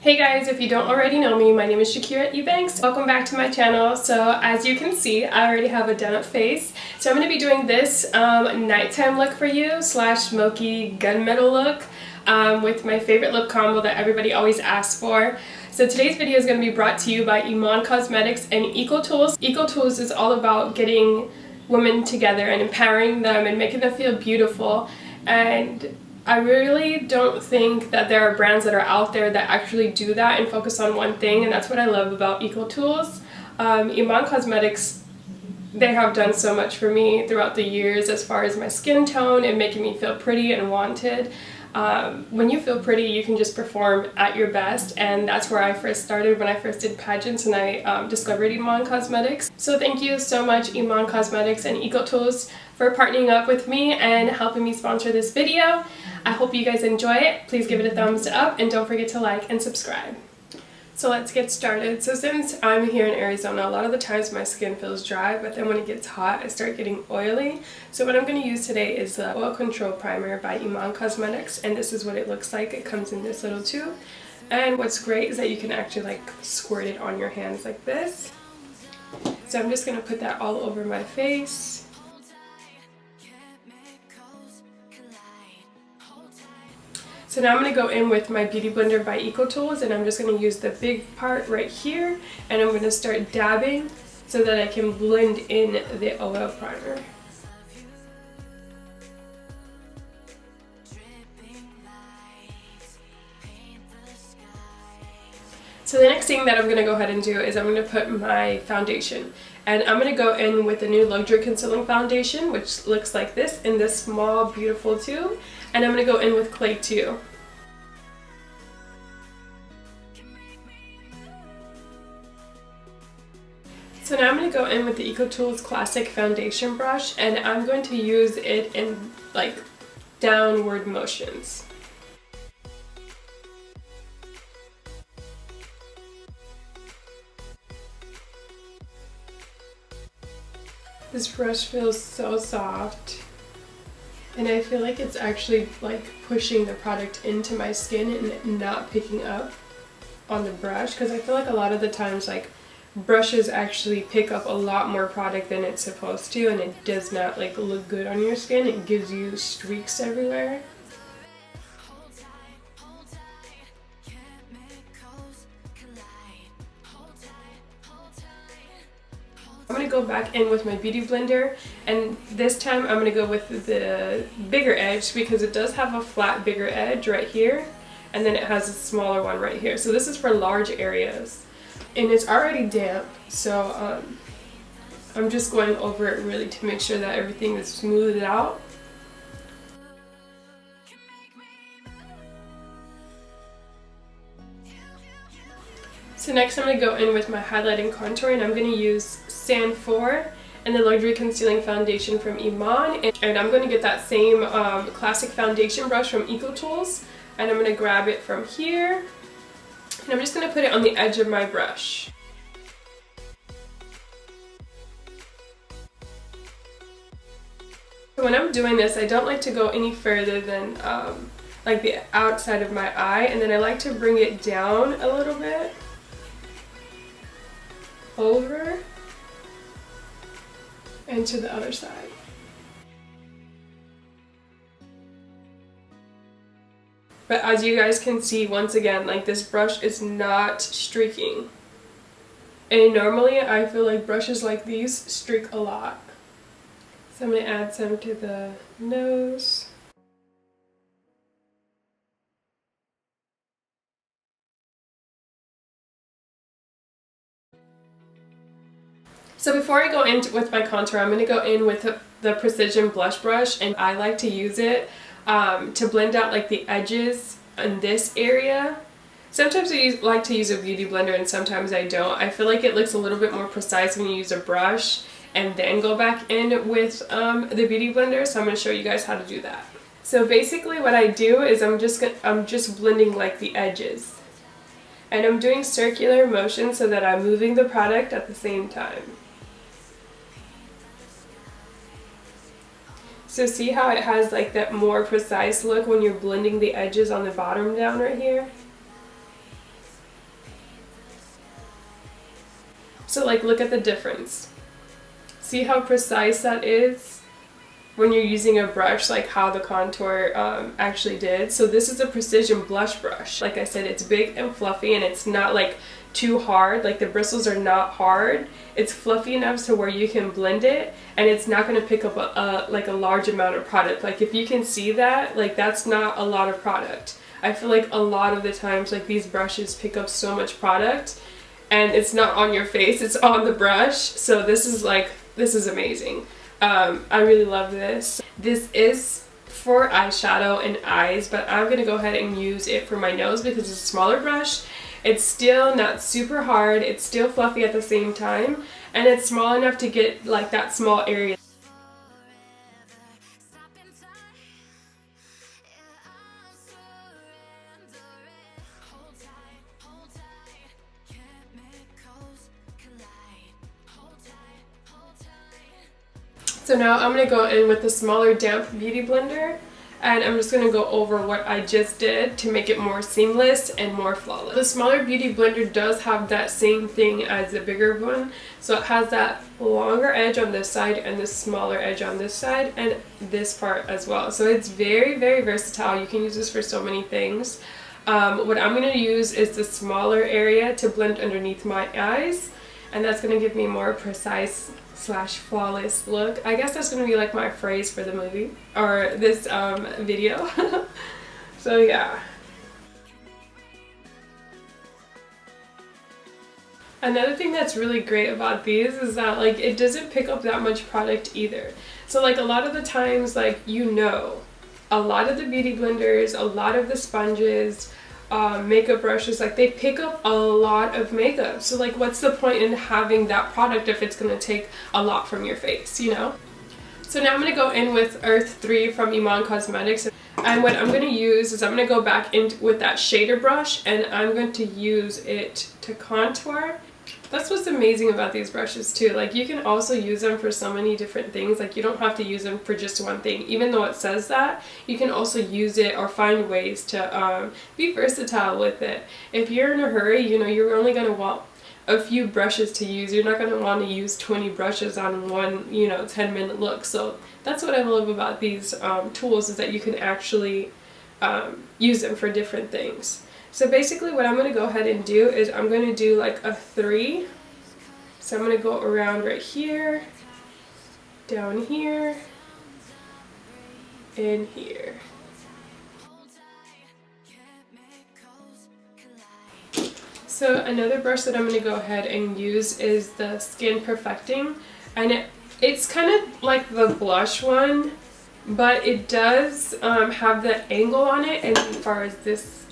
Hey guys, if you don't already know me, my name is Shakeira Ebanks. Welcome back to my channel. So as you can see, I already have a done up face. So I'm going to be doing this nighttime look for you / smoky gunmetal look with my favorite lip combo that everybody always asks for. So today's video is going to be brought to you by IMAN Cosmetics and ECOtools. ECOtools is all about getting women together and empowering them and making them feel beautiful. And I really don't think that there are brands that are out there that actually do that and focus on one thing, and that's what I love about ECOtools. IMAN Cosmetics, they have done so much for me throughout the years as far as my skin tone and making me feel pretty and wanted. When you feel pretty, you can just perform at your best, and that's where I first started when I first did pageants and I discovered IMAN Cosmetics. So thank you so much, IMAN Cosmetics and ECOtools, for partnering up with me and helping me sponsor this video. I hope you guys enjoy it. Please give it a thumbs up and don't forget to like and subscribe. So let's get started. So since I'm here in Arizona, a lot of the times my skin feels dry, but then when it gets hot, I start getting oily. So what I'm going to use today is the Oil Control Primer by IMAN Cosmetics, and this is what it looks like. It comes in this little tube, and what's great is that you can actually like squirt it on your hands like this. So I'm just going to put that all over my face. So now I'm going to go in with my Beauty Blender by ECOtools, and I'm just going to use the big part right here, and I'm going to start dabbing so that I can blend in the oil primer. So the next thing that I'm going to go ahead and do is I'm going to put my foundation, and I'm going to go in with the new Luxury Concealing Foundation, which looks like this in this small beautiful tube, and I'm going to go in with Clay 2. So now I'm going to go in with the ECOtools Classic Foundation Brush, and I'm going to use it in like downward motions. This brush feels so soft, and I feel like it's actually like pushing the product into my skin and not picking up on the brush, because I feel like a lot of the times like brushes actually pick up a lot more product than it's supposed to, and it does not like look good on your skin. It gives you streaks everywhere. I'm going to go back in with my Beauty Blender, and this time I'm going to go with the bigger edge because it does have a flat bigger edge right here, and then it has a smaller one right here. So this is for large areas, and it's already damp, so I'm just going over it really to make sure that everything is smoothed out. So next I'm going to go in with my highlight and contour, and I'm going to use Sand 4 and the Luxury Concealing Foundation from IMAN, and I'm going to get that same classic foundation brush from ECOtools, and I'm going to grab it from here, and I'm just going to put it on the edge of my brush. So when I'm doing this, I don't like to go any further than like the outside of my eye, and then I like to bring it down a little bit over and to the other side. But as you guys can see, once again, like this brush is not streaking. And normally I feel like brushes like these streak a lot. So I'm going to add some to the nose. So before I go in with my contour, I'm going to go in with the Precision Blush Brush, and I like to use it to blend out like the edges in this area. Sometimes I like to use a Beauty Blender and sometimes I don't. I feel like it looks a little bit more precise when you use a brush and then go back in with the Beauty Blender, so I'm going to show you guys how to do that. So basically what I do is I'm just blending like the edges, and I'm doing circular motion so that I'm moving the product at the same time. So see how it has like that more precise look when you're blending the edges on the bottom down right here? So like look at the difference. See how precise that is when you're using a brush, like how the contour actually did. So this is a precision blush brush. Like I said, it's big and fluffy, and it's not like too hard. Like the bristles are not hard. It's fluffy enough to where you can blend it, and it's not going to pick up like a large amount of product. Like if you can see that, like that's not a lot of product. I feel like a lot of the times like these brushes pick up so much product, and it's not on your face, it's on the brush. So this is amazing. I really love this. This is for eyeshadow and eyes, but I'm going to go ahead and use it for my nose because it's a smaller brush. It's still not super hard, it's still fluffy at the same time, and it's small enough to get like that small area. So now I'm going to go in with the smaller damp beauty blender, and I'm just going to go over what I just did to make it more seamless and more flawless. The smaller beauty blender does have that same thing as the bigger one, so it has that longer edge on this side and the smaller edge on this side and this part as well. So it's very, very versatile. You can use this for so many things. What I'm going to use is the smaller area to blend underneath my eyes, and that's going to give me more precise slash flawless look. I guess that's going to be like my phrase for the movie or this video. So yeah. Another thing that's really great about these is that like it doesn't pick up that much product either. So like a lot of the times, like a lot of the beauty blenders, a lot of the sponges, makeup brushes, like they pick up a lot of makeup. So like what's the point in having that product if it's going to take a lot from your face, you know? So now I'm going to go in with Earth 3 from IMAN Cosmetics, and what I'm going to use is I'm going to go back in with that shader brush, and I'm going to use it to contour. That's what's amazing about these brushes too. Like you can also use them for so many different things. Like you don't have to use them for just one thing. Even though it says that, you can also use it or find ways to be versatile with it. If you're in a hurry, you know, you're only going to want a few brushes to use. You're not going to want to use 20 brushes on one, 10-minute look. So that's what I love about these tools, is that you can actually use them for different things. So basically what I'm going to go ahead and do is I'm going to do like a 3. So I'm going to go around right here, down here, and here. So another brush that I'm going to go ahead and use is the Skin Perfecting, and it's kind of like the blush one, but it does have the angle on it. And as far as this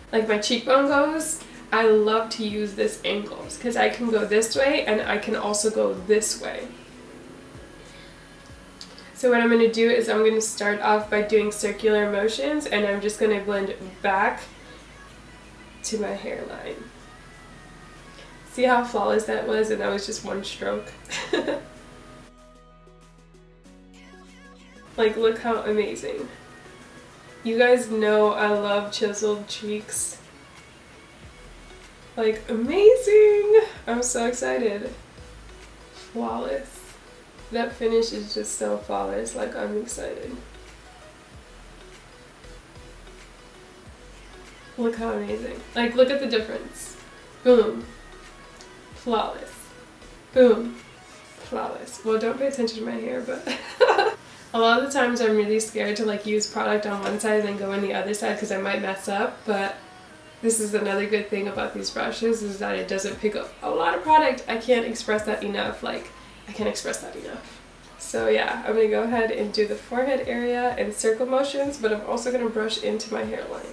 like my cheekbone goes, I love to use this angle because I can go this way and I can also go this way. So what I'm going to do is I'm going to start off by doing circular motions, and I'm just going to blend back to my hairline. See how flawless that was? And that was just one stroke. Like look how amazing. You guys know I love chiseled cheeks. Like amazing! I'm so excited. Flawless. That finish is just so flawless. Like I'm excited. Look how amazing. Like look at the difference. Boom. Flawless. Boom. Flawless. Well, don't pay attention to my hair, but a lot of the times I'm really scared to like use product on one side and then go on the other side because I might mess up, but this is another good thing about these brushes, is that it doesn't pick up a lot of product. I can't express that enough. Like, I can't express that enough. So yeah, I'm going to go ahead and do the forehead area and circle motions, but I'm also going to brush into my hairline.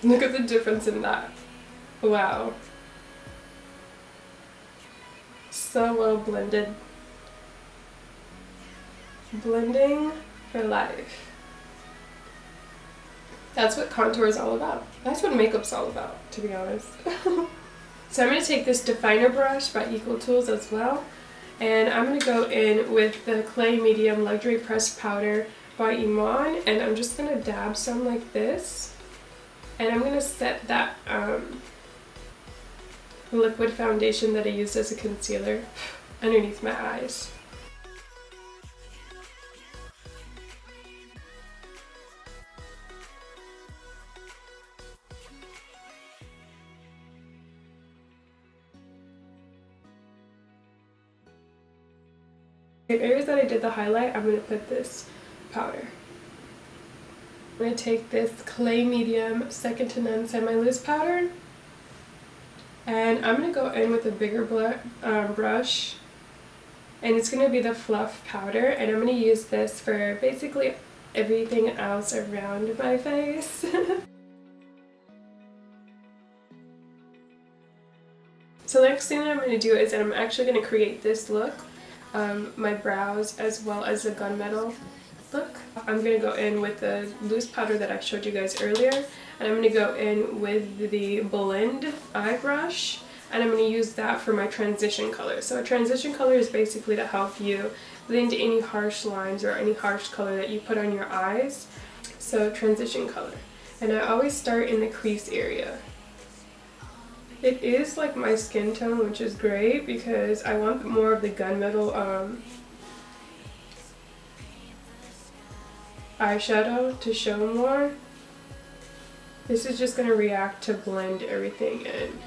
Look at the difference in that. Wow. So well blended. Blending for life. That's what contour is all about. That's what makeup's all about, to be honest. So I'm going to take this definer brush by ECOtools as well, And I'm going to go in with the Clay Medium Luxury Pressed Powder by IMAN, and I'm just going to dab some like this. And I'm going to set that liquid foundation that I used as a concealer underneath my eyes. The areas that I did the highlight, I'm going to put this powder. I'm going to take this Clay Medium Second to None Semi-Loose Powder, and I'm going to go in with a bigger brush, and it's going to be the Fluff Powder, and I'm going to use this for basically everything else around my face. So the next thing that I'm going to do is that I'm actually going to create this look. My brows as well as the gunmetal look. I'm going to go in with the loose powder that I showed you guys earlier, and I'm going to go in with the blend eye brush, and I'm going to use that for my transition color. So a transition color is basically to help you blend any harsh lines or any harsh color that you put on your eyes. So transition color. And I always start in the crease area. It is like my skin tone, which is great because I want more of the gunmetal eyeshadow to show more. This is just going to react to blend everything in.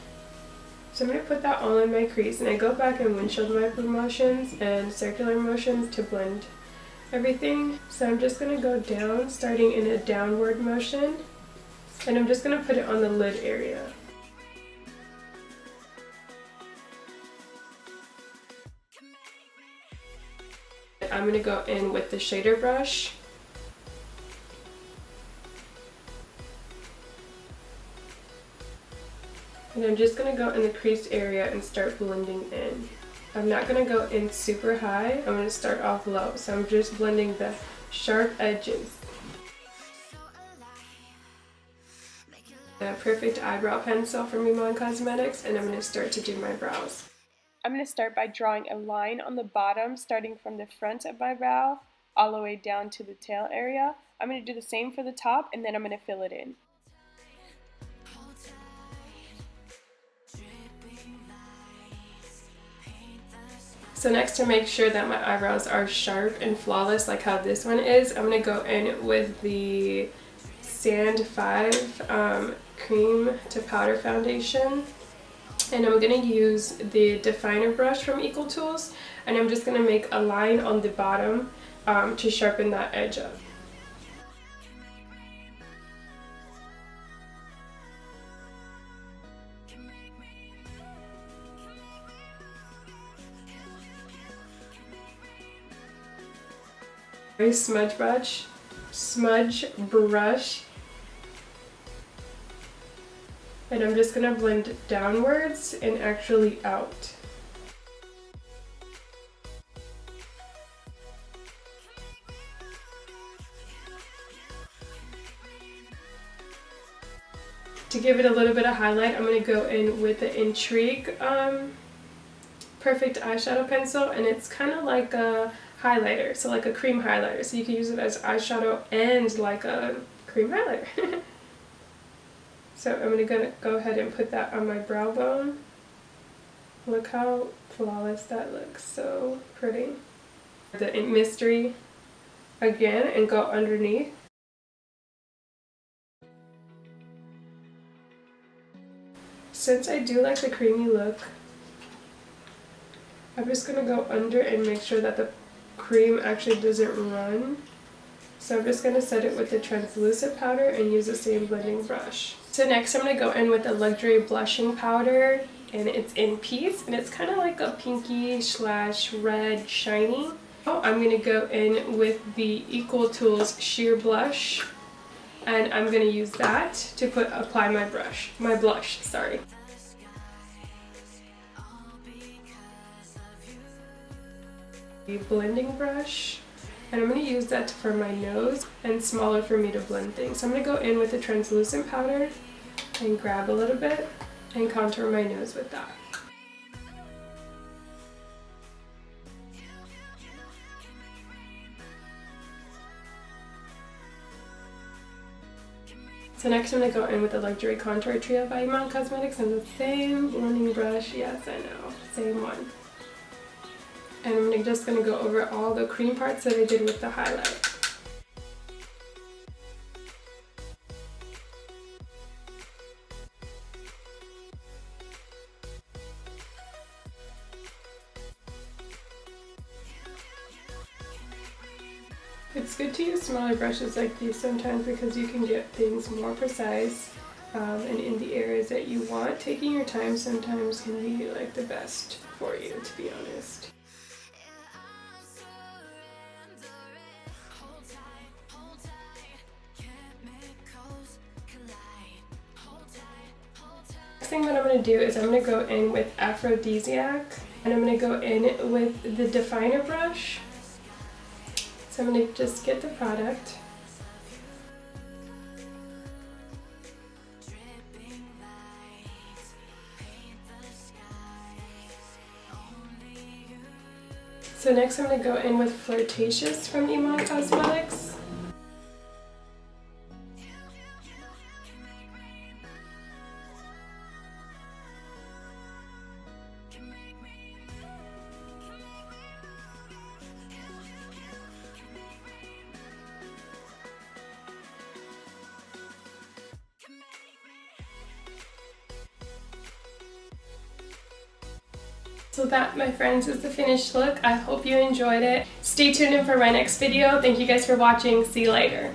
So I'm going to put that all in my crease, and I go back in windshield wiper motions and circular motions to blend everything. So I'm just going to go down, starting in a downward motion, and I'm just going to put it on the lid area. I'm going to go in with the shader brush. And I'm just going to go in the crease area and start blending in. I'm not going to go in super high. I'm going to start off low. So I'm just blending the sharp edges. A perfect eyebrow pencil from IMAN Cosmetics, and I'm going to start to do my brows. I'm going to start by drawing a line on the bottom, starting from the front of my brow all the way down to the tail area. I'm going to do the same for the top, and then I'm going to fill it in. So next, to make sure that my eyebrows are sharp and flawless like how this one is, I'm going to go in with the Sand 5 Cream to Powder Foundation. And I'm going to use the definer brush from ECOtools, and I'm just going to make a line on the bottom to sharpen that edge up. Smudge brush, and I'm just going to blend downwards and actually out. To give it a little bit of highlight, I'm going to go in with the Intrigue Perfect Eyeshadow Pencil, and it's kind of like a highlighter, so like a cream highlighter, so you can use it as eyeshadow and like a cream highlighter. So I'm going to go ahead and put that on my brow bone. Look how flawless that looks, so pretty. The Mystery again, and go underneath. Since I do like the creamy look, I'm just going to go under and make sure that the cream actually doesn't run. So I'm just going to set it with the translucent powder and use the same blending brush. So next I'm going to go in with the Luxury Blushing Powder, and it's in Peace, and it's kind of like a pinky / red shiny. I'm going to go in with the ECOtools Sheer Blush, and I'm going to use that to apply my blush, sorry. The blending brush, and I'm going to use that for my nose and smaller for me to blend things. So I'm going to go in with the translucent powder and grab a little bit and contour my nose with that. So next I'm going to go in with the Luxury Contour Trio by IMAN Cosmetics and the same blending brush. Yes, I know. Same one. And I'm just going to go over all the cream parts that I did with the highlight. It's good to use smaller brushes like these sometimes because you can get things more precise and in the areas that you want. Taking your time sometimes can be like the best for you, to be honest. Next thing that I'm going to do is I'm going to go in with Aphrodisiac, and I'm going to go in with the definer brush. So I'm going to just get the product. So next I'm going to go in with Flirtatious from IMAN Cosmetics. So that, my friends, is the finished look. I hope you enjoyed it. Stay tuned in for my next video. Thank you guys for watching. See you later.